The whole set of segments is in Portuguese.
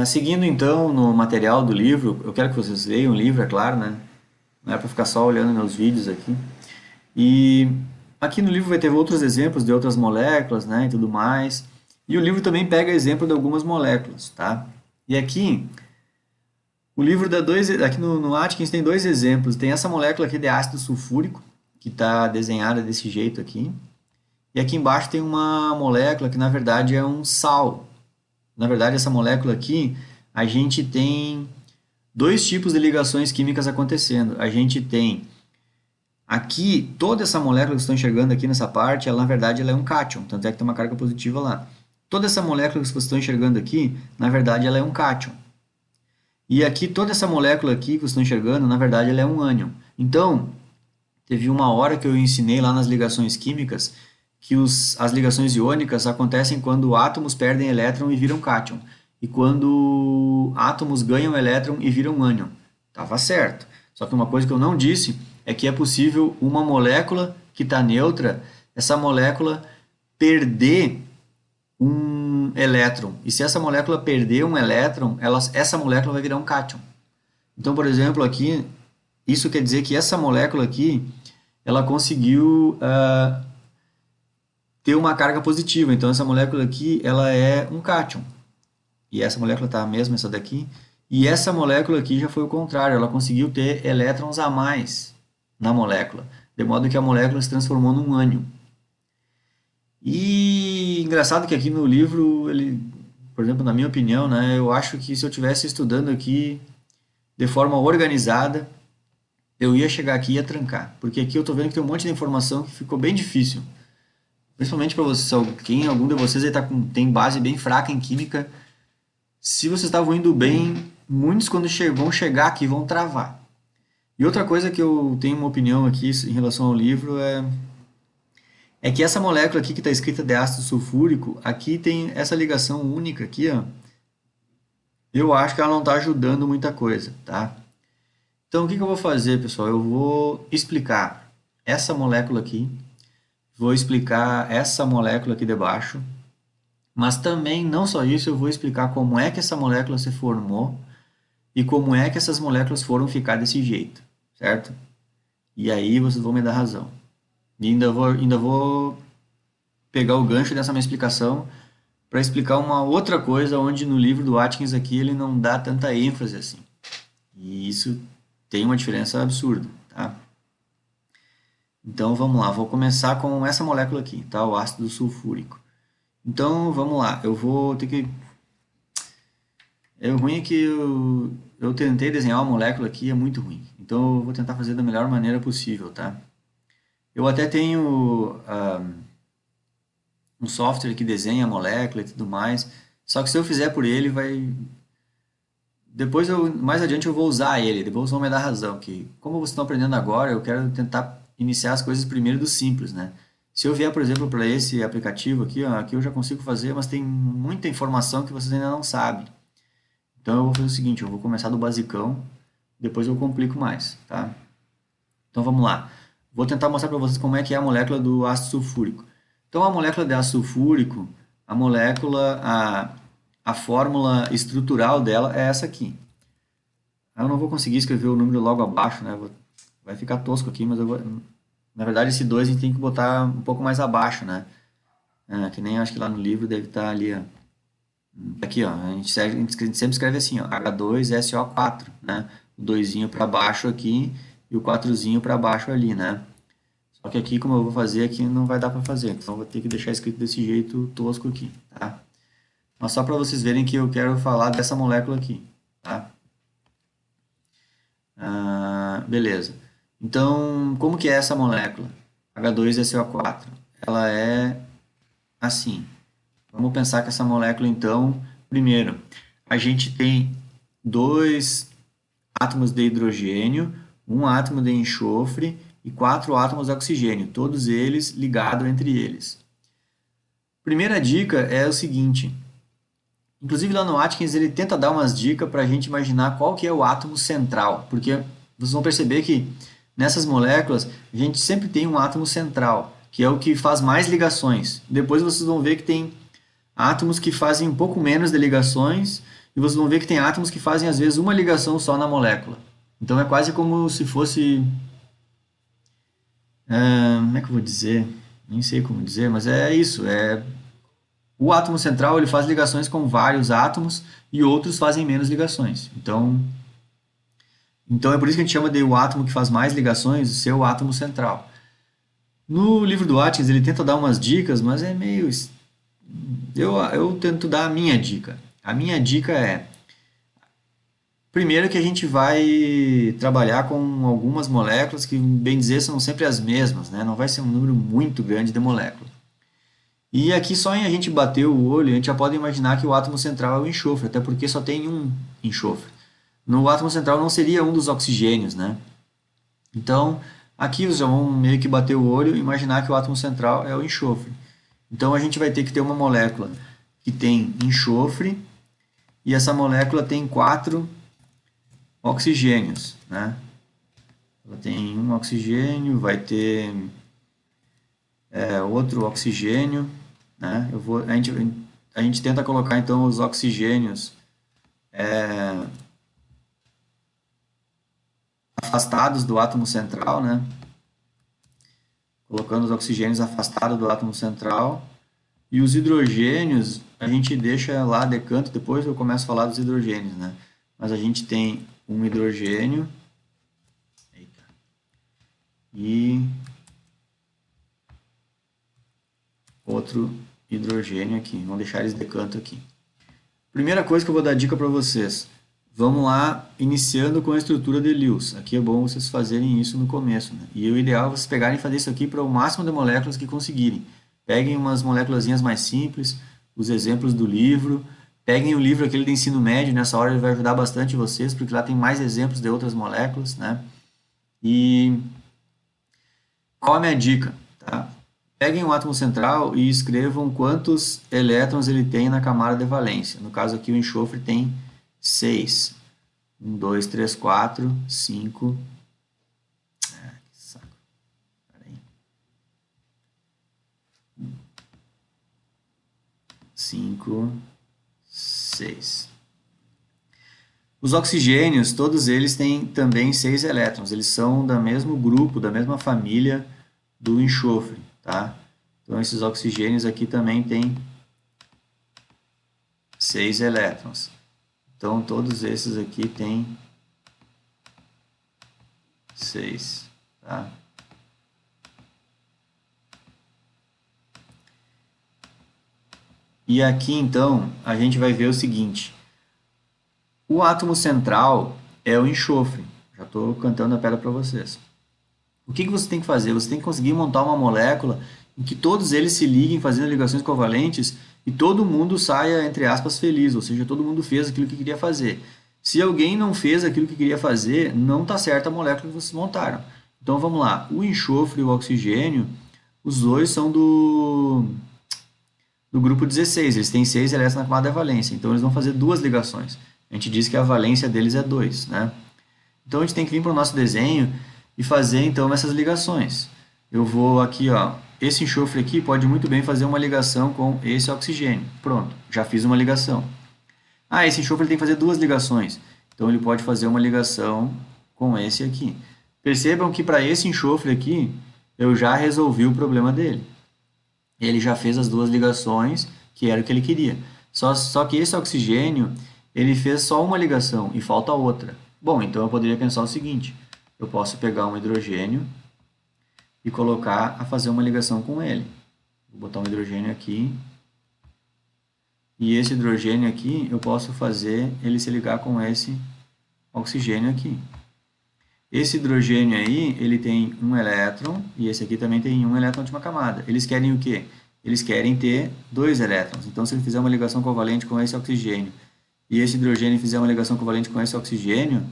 Seguindo então no material do livro, eu quero que vocês leiam o livro, é claro, né? Não é para ficar só olhando meus vídeos aqui. E aqui no livro vai ter outros exemplos de outras moléculas, né, e tudo mais. E o livro também pega exemplo de algumas moléculas, tá? E aqui, o livro dá aqui no Atkins tem dois exemplos. Tem essa molécula aqui de ácido sulfúrico, que está desenhada desse jeito aqui. E aqui embaixo tem uma molécula que na verdade é um sal. Na verdade, essa molécula aqui, a gente tem dois tipos de ligações químicas acontecendo. A gente tem aqui, toda essa molécula que vocês estão enxergando aqui nessa parte, ela na verdade ela é um cátion, tanto é que tem uma carga positiva lá. Toda essa molécula que vocês estão enxergando aqui, na verdade ela é um cátion. E aqui, toda essa molécula aqui que vocês estão enxergando, na verdade ela é um ânion. Então, teve uma hora que eu ensinei lá nas ligações químicas que as ligações iônicas acontecem quando átomos perdem elétron e viram cátion, e quando átomos ganham elétron e viram ânion. Tava certo. Só que uma coisa que eu não disse é que é possível uma molécula que está neutra, essa molécula perder um elétron. E se essa molécula perder um elétron, essa molécula vai virar um cátion. Então, por exemplo, aqui, isso quer dizer que essa molécula aqui, ela conseguiu ter uma carga positiva. Então, essa molécula aqui, ela é um cátion. E essa molécula está a mesma, essa daqui. E essa molécula aqui já foi o contrário. Ela conseguiu ter elétrons a mais na molécula. De modo que a molécula se transformou num ânion. E engraçado que aqui no livro, ele, por exemplo, na minha opinião, né, eu acho que se eu estivesse estudando aqui de forma organizada, eu ia chegar aqui e ia trancar. Porque aqui eu estou vendo que tem um monte de informação que ficou bem difícil. Principalmente para vocês, algum de vocês aí tem base bem fraca em química, se vocês estavam indo bem, muitos quando vão chegar aqui vão travar. E outra coisa que eu tenho uma opinião aqui em relação ao livro é que essa molécula aqui que está escrita de ácido sulfúrico, aqui tem essa ligação única aqui, ó. Eu acho que ela não está ajudando muita coisa, tá? Então o que eu vou fazer, pessoal? Eu vou explicar essa molécula aqui, vou explicar essa molécula aqui debaixo, mas também, não só isso, eu vou explicar como é que essa molécula se formou e como é que essas moléculas foram ficar desse jeito, certo? E aí vocês vão me dar razão. E ainda vou pegar o gancho dessa minha explicação para explicar uma outra coisa onde no livro do Atkins aqui ele não dá tanta ênfase assim. E isso tem uma diferença absurda, tá? Então vamos lá, vou começar com essa molécula aqui, tá? O ácido sulfúrico. Então vamos lá, eu vou ter que. O ruim é que eu tentei desenhar uma molécula aqui, é muito ruim. Então eu vou tentar fazer da melhor maneira possível, tá? Eu até tenho um software que desenha a molécula e tudo mais, só que se eu fizer por ele, vai. Depois, mais adiante, eu vou usar ele, depois vão me dar razão, que como vocês estão aprendendo agora, eu quero tentar iniciar as coisas primeiro do simples, né? Se eu vier, por exemplo, para esse aplicativo aqui, ó, aqui eu já consigo fazer, mas tem muita informação que vocês ainda não sabem. Então eu vou fazer o seguinte, eu vou começar do basicão, depois eu complico mais, tá? Então vamos lá. Vou tentar mostrar para vocês como é que é a molécula do ácido sulfúrico. Então a molécula de ácido sulfúrico, a fórmula estrutural dela é essa aqui. Eu não vou conseguir escrever o número logo abaixo, né? Vai ficar tosco aqui, mas na verdade esse 2 a gente tem que botar um pouco mais abaixo, né? Que nem acho que lá no livro deve estar ali, ó. Aqui, ó, a gente sempre escreve assim, ó, H2SO4, né? O 2 para baixo aqui e o 4 para baixo ali, né? Só que aqui, como eu vou fazer, aqui não vai dar para fazer, então eu vou ter que deixar escrito desse jeito tosco aqui, tá? Mas só para vocês verem que eu quero falar dessa molécula aqui, tá? Beleza. Então, como que é essa molécula? H2SO4. Ela é assim. Vamos pensar que essa molécula, então, primeiro, a gente tem dois átomos de hidrogênio, um átomo de enxofre e 4 átomos de oxigênio, todos eles ligados entre eles. Primeira dica é o seguinte, inclusive lá no Atkins ele tenta dar umas dicas para a gente imaginar qual que é o átomo central, porque vocês vão perceber que nessas moléculas a gente sempre tem um átomo central, que é o que faz mais ligações. Depois vocês vão ver que tem átomos que fazem um pouco menos de ligações e vocês vão ver que tem átomos que fazem às vezes uma ligação só na molécula. Então é quase como se fosse, como é que eu vou dizer? Nem sei como dizer, mas é isso. O átomo central ele faz ligações com vários átomos e outros fazem menos ligações. Então é por isso que a gente chama de o átomo que faz mais ligações ser o átomo central. No livro do Atkins ele tenta dar umas dicas, mas é meio. Eu tento dar a minha dica. A minha dica é: primeiro que a gente vai trabalhar com algumas moléculas que, bem dizer, são sempre as mesmas, né? Não vai ser um número muito grande de moléculas. E aqui só em a gente bater o olho, a gente já pode imaginar que o átomo central é o enxofre, até porque só tem um enxofre. No átomo central não seria um dos oxigênios, né? Então, aqui vocês já vão meio que bater o olho e imaginar que o átomo central é o enxofre. Então, a gente vai ter que ter uma molécula que tem enxofre e essa molécula tem 4 oxigênios, né? Ela tem um oxigênio, vai ter outro oxigênio, né? A gente tenta colocar então os oxigênios afastados do átomo central, né? Colocando os oxigênios afastados do átomo central. E os hidrogênios a gente deixa lá de canto, depois eu começo a falar dos hidrogênios, né? Mas a gente tem um hidrogênio e outro hidrogênio aqui. Vamos deixar eles de canto aqui. Primeira coisa que eu vou dar dica para vocês. Vamos lá, iniciando com a estrutura de Lewis. Aqui é bom vocês fazerem isso no começo, né? E o ideal é vocês pegarem e fazer isso aqui para o máximo de moléculas que conseguirem. Peguem umas moléculazinhas mais simples, os exemplos do livro. Peguem o livro aquele de ensino médio, nessa hora ele vai ajudar bastante vocês, porque lá tem mais exemplos de outras moléculas, né? E qual é a minha dica? Tá? Peguem o átomo central e escrevam quantos elétrons ele tem na camada de valência. No caso aqui o enxofre tem 6. 1, 2, 3, 4, 5. Ah, que saco. Peraí. 5, 6. Os oxigênios, todos eles têm também 6 elétrons. Eles são do mesmo grupo, da mesma família do enxofre, tá? Então esses oxigênios aqui também têm 6 elétrons. Então todos esses aqui têm 6, tá? E aqui então a gente vai ver o seguinte: o átomo central é o enxofre. Já estou cantando a pedra para vocês. O que você tem que fazer? Você tem que conseguir montar uma molécula em que todos eles se liguem fazendo ligações covalentes e todo mundo saia, entre aspas, feliz, ou seja, todo mundo fez aquilo que queria fazer. Se alguém não fez aquilo que queria fazer, não está certa a molécula que vocês montaram. Então vamos lá, o enxofre e o oxigênio, os dois são do grupo 16, eles têm 6 elétrons na camada de valência, então eles vão fazer 2 ligações. A gente diz que a valência deles é 2, né? Então a gente tem que vir para o nosso desenho e fazer então essas ligações. Eu vou aqui, ó, esse enxofre aqui pode muito bem fazer uma ligação com esse oxigênio. Pronto, já fiz uma ligação. Ah, esse enxofre ele tem que fazer 2 ligações. Então ele pode fazer uma ligação com esse aqui. Percebam que para esse enxofre aqui, eu já resolvi o problema dele. Ele já fez as 2 ligações, que era o que ele queria. Só que esse oxigênio, ele fez só uma ligação e falta outra. Bom, então eu poderia pensar o seguinte: eu posso pegar um hidrogênio e colocar a fazer uma ligação com ele. Vou botar um hidrogênio aqui. E esse hidrogênio aqui, eu posso fazer ele se ligar com esse oxigênio aqui. Esse hidrogênio aí, ele tem um elétron, e esse aqui também tem um elétron de uma camada. Eles querem o quê? Eles querem ter 2 elétrons. Então, se ele fizer uma ligação covalente com esse oxigênio, e esse hidrogênio fizer uma ligação covalente com esse oxigênio,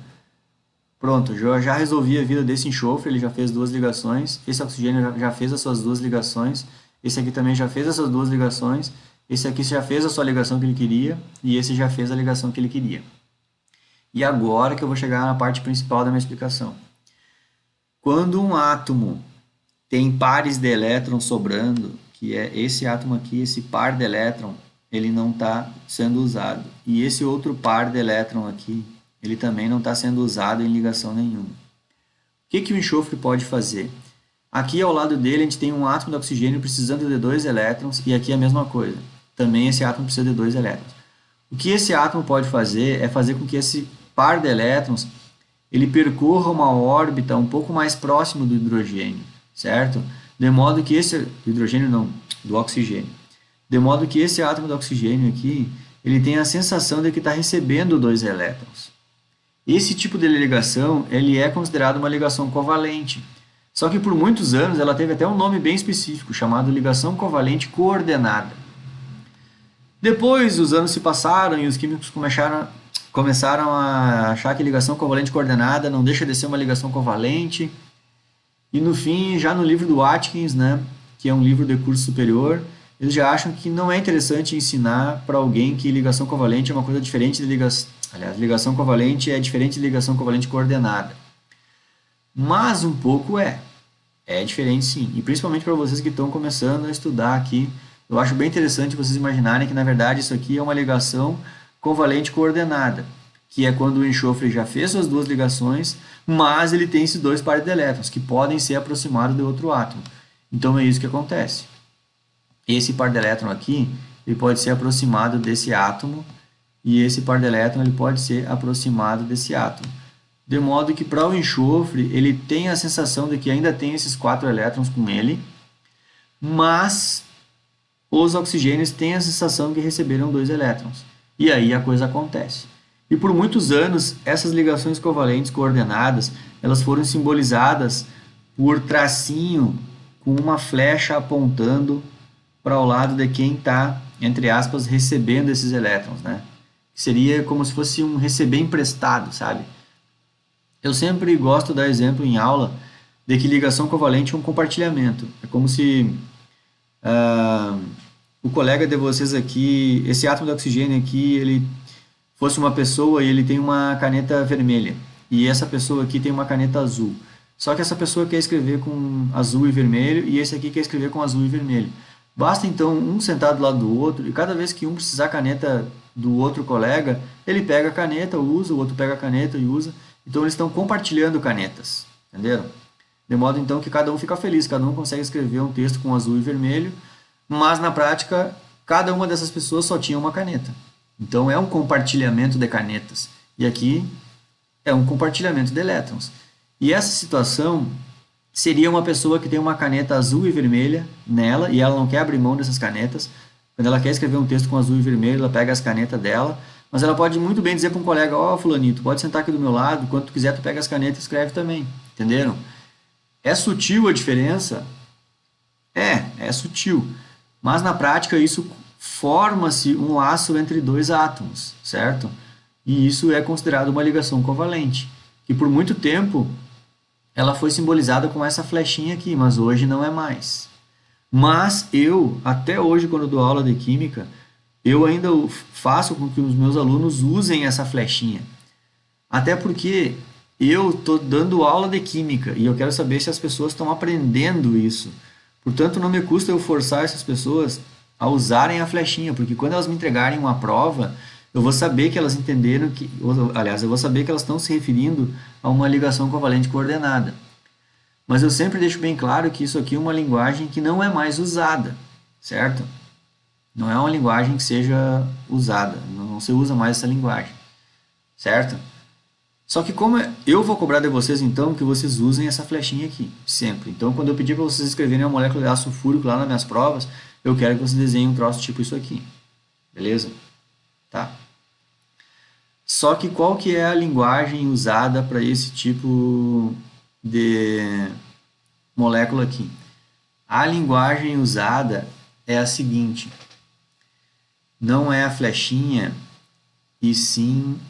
pronto, eu já resolvi a vida desse enxofre, ele já fez 2 ligações, esse oxigênio já fez as suas 2 ligações, esse aqui também já fez essas 2 ligações, esse aqui já fez a sua ligação que ele queria, e esse já fez a ligação que ele queria. E agora que eu vou chegar na parte principal da minha explicação. Quando um átomo tem pares de elétrons sobrando, que é esse átomo aqui, esse par de elétron, ele não está sendo usado. E esse outro par de elétron aqui, ele também não está sendo usado em ligação nenhuma. O que o enxofre pode fazer? Aqui ao lado dele a gente tem um átomo de oxigênio precisando de 2 elétrons, e aqui é a mesma coisa. Também esse átomo precisa de 2 elétrons. O que esse átomo pode fazer é fazer com que esse par de elétrons ele percorra uma órbita um pouco mais próximo do hidrogênio, certo? De modo que esse do hidrogênio não, do oxigênio. De modo que esse átomo de oxigênio aqui, ele tem a sensação de que está recebendo 2 elétrons. Esse tipo de ligação, ele é considerado uma ligação covalente. Só que por muitos anos ela teve até um nome bem específico, chamado ligação covalente coordenada. Depois os anos se passaram e os químicos começaram a achar que ligação covalente coordenada não deixa de ser uma ligação covalente. E no fim, já no livro do Atkins, né, que é um livro de curso superior, eles já acham que não é interessante ensinar para alguém que ligação covalente é uma coisa diferente de ligação. Aliás, ligação covalente é diferente de ligação covalente coordenada. Mas um pouco é. É diferente sim. E principalmente para vocês que estão começando a estudar aqui, eu acho bem interessante vocês imaginarem que na verdade isso aqui é uma ligação covalente coordenada, que é quando o enxofre já fez suas 2 ligações, mas ele tem esses 2 pares de elétrons, que podem ser aproximados de outro átomo. Então é isso que acontece. Esse par de elétron aqui, ele pode ser aproximado desse átomo, e esse par de elétron ele pode ser aproximado desse átomo. De modo que para o enxofre, ele tem a sensação de que ainda tem esses 4 elétrons com ele, mas os oxigênios têm a sensação de que receberam 2 elétrons. E aí a coisa acontece. E por muitos anos, essas ligações covalentes coordenadas, elas foram simbolizadas por tracinho com uma flecha apontando para o lado de quem está, entre aspas, recebendo esses elétrons, né? Seria como se fosse um receber emprestado, sabe? Eu sempre gosto de dar exemplo em aula de que ligação covalente é um compartilhamento. É como se o colega de vocês aqui, esse átomo de oxigênio aqui, ele fosse uma pessoa e ele tem uma caneta vermelha. E essa pessoa aqui tem uma caneta azul. Só que essa pessoa quer escrever com azul e vermelho e esse aqui quer escrever com azul e vermelho. Basta então um sentar do lado do outro e cada vez que um precisar a caneta do outro colega, ele pega a caneta, usa, o outro pega a caneta e usa. Então eles estão compartilhando canetas, entenderam? De modo então que cada um fica feliz, cada um consegue escrever um texto com azul e vermelho, mas na prática cada uma dessas pessoas só tinha uma caneta. Então é um compartilhamento de canetas. E aqui é um compartilhamento de elétrons. E essa situação seria uma pessoa que tem uma caneta azul e vermelha nela e ela não quer abrir mão dessas canetas. Quando ela quer escrever um texto com azul e vermelho, ela pega as canetas dela, mas ela pode muito bem dizer para um colega, ó, fulanito, pode sentar aqui do meu lado, quando tu quiser tu pega as canetas e escreve também, entenderam? É sutil a diferença? É sutil, mas na prática isso forma-se um laço entre 2 átomos, certo? E isso é considerado uma ligação covalente, que por muito tempo ela foi simbolizada com essa flechinha aqui, mas hoje não é mais. Mas eu, até hoje, quando dou aula de química, eu ainda faço com que os meus alunos usem essa flechinha. Até porque eu estou dando aula de química e eu quero saber se as pessoas estão aprendendo isso. Portanto, não me custa eu forçar essas pessoas a usarem a flechinha, porque quando elas me entregarem uma prova, eu vou saber que elas entenderam que, aliás, eu vou saber que elas estão se referindo a uma ligação covalente coordenada. Mas eu sempre deixo bem claro que isso aqui é uma linguagem que não é mais usada, certo? Não é uma linguagem que seja usada, não se usa mais essa linguagem, certo? Só que como eu vou cobrar de vocês então que vocês usem essa flechinha aqui, sempre. Então quando eu pedir para vocês escreverem uma molécula de ácido sulfúrico lá nas minhas provas, eu quero que vocês desenhem um troço tipo isso aqui, beleza? Tá. Só que qual que é a linguagem usada para esse tipo de molécula aqui? A linguagem usada é a seguinte, não é a flechinha, e sim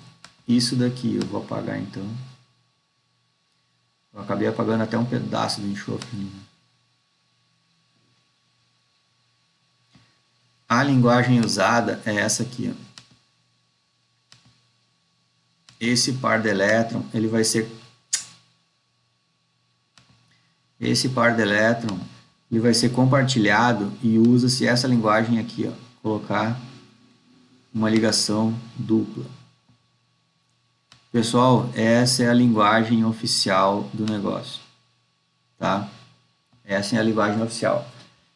isso daqui. Eu vou apagar então. Eu acabei apagando até um pedaço do enxofre. A linguagem usada é essa aqui, ó. Esse par de elétron, ele vai ser... Esse par de elétron, ele vai ser compartilhado e usa-se essa linguagem aqui, ó. Colocar uma ligação dupla. Pessoal, essa é a linguagem oficial do negócio, tá? Essa é a linguagem oficial.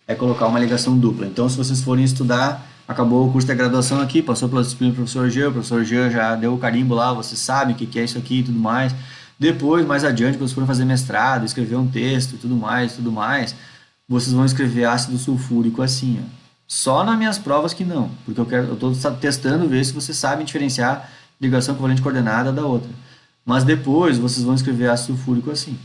É colocar uma ligação dupla. Então, se vocês forem estudar, acabou o curso da graduação aqui, passou pela disciplina do o professor Jean já deu o carimbo lá, vocês sabem o que é isso aqui e tudo mais. Depois, mais adiante, quando vocês forem fazer mestrado, escrever um texto e tudo mais, vocês vão escrever ácido sulfúrico assim, ó. Só nas minhas provas que não, porque eu estou testando ver se vocês sabem diferenciar ligação covalente coordenada da outra. Mas depois vocês vão escrever ácido sulfúrico assim.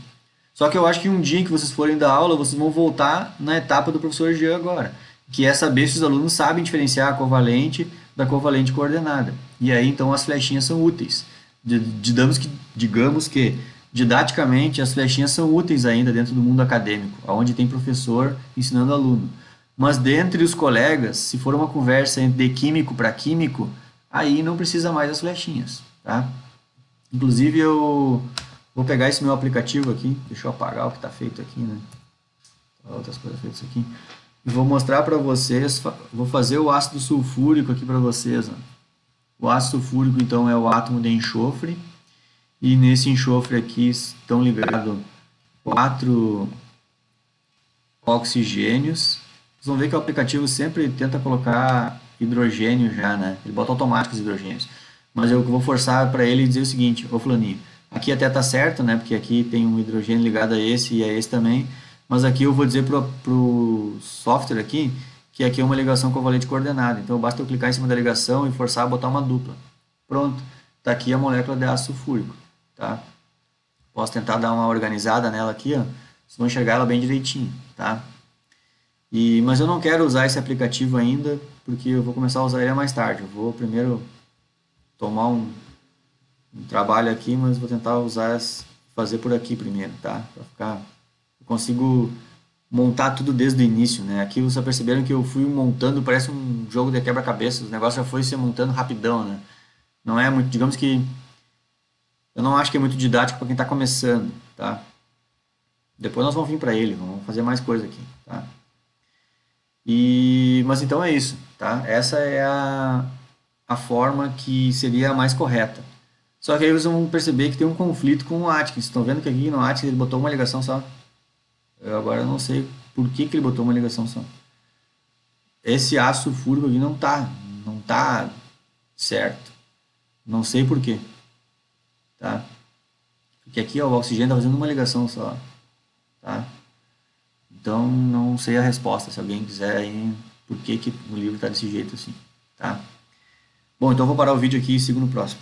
Só que eu acho que um dia que vocês forem dar aula, vocês vão voltar na etapa do professor Jean agora, que é saber se os alunos sabem diferenciar a covalente da covalente coordenada. E aí, então, as flechinhas são úteis. Digamos que didaticamente, as flechinhas são úteis ainda dentro do mundo acadêmico, onde tem professor ensinando aluno. Mas dentre os colegas, se for uma conversa de químico para químico, aí não precisa mais as flechinhas, tá? Inclusive, eu vou pegar esse meu aplicativo aqui, deixa eu apagar o que está feito aqui, né? Outras coisas feitas aqui. E vou mostrar para vocês, vou fazer o ácido sulfúrico aqui para vocês. Ó. O ácido sulfúrico, então, é o átomo de enxofre. E nesse enxofre aqui estão ligados 4 oxigênios. Vocês vão ver que o aplicativo sempre tenta colocar hidrogênio já, né? Ele bota automáticos hidrogênios. Mas eu vou forçar para ele dizer o seguinte, ô fulaninho, aqui até tá certo, né? Porque aqui tem um hidrogênio ligado a esse e a esse também. Mas aqui eu vou dizer pro software aqui que aqui é uma ligação covalente coordenada. Então basta eu clicar em cima da ligação e forçar a botar uma dupla. Pronto. Tá aqui a molécula de ácido sulfúrico, tá? Posso tentar dar uma organizada nela aqui, ó. Vocês vão enxergar ela bem direitinho, tá? Mas eu não quero usar esse aplicativo ainda, porque eu vou começar a usar ele mais tarde. Eu vou primeiro tomar um trabalho aqui, mas vou tentar fazer por aqui primeiro, tá? Para ficar, eu consigo montar tudo desde o início, né? Aqui vocês perceberam que eu fui montando, parece um jogo de quebra-cabeças, o negócio já foi se montando rapidão, né? Não é muito, digamos que eu não acho que é muito didático para quem está começando, tá? Depois nós vamos vir para ele, vamos fazer mais coisa aqui, tá? Mas então é isso, tá? Essa é a forma que seria a mais correta. Só que aí vocês vão perceber que tem um conflito com o Atkins. Estão vendo que aqui no Atkins ele botou uma ligação só? Eu agora não sei por que ele botou uma ligação só. Esse ácido sulfúrico aqui não tá certo. Não sei por quê, tá? Porque aqui ó, o oxigênio está fazendo uma ligação só, tá? Então não sei a resposta. Se alguém quiser aí, por que o livro está desse jeito assim, tá? Bom, então eu vou parar o vídeo aqui e sigo no próximo.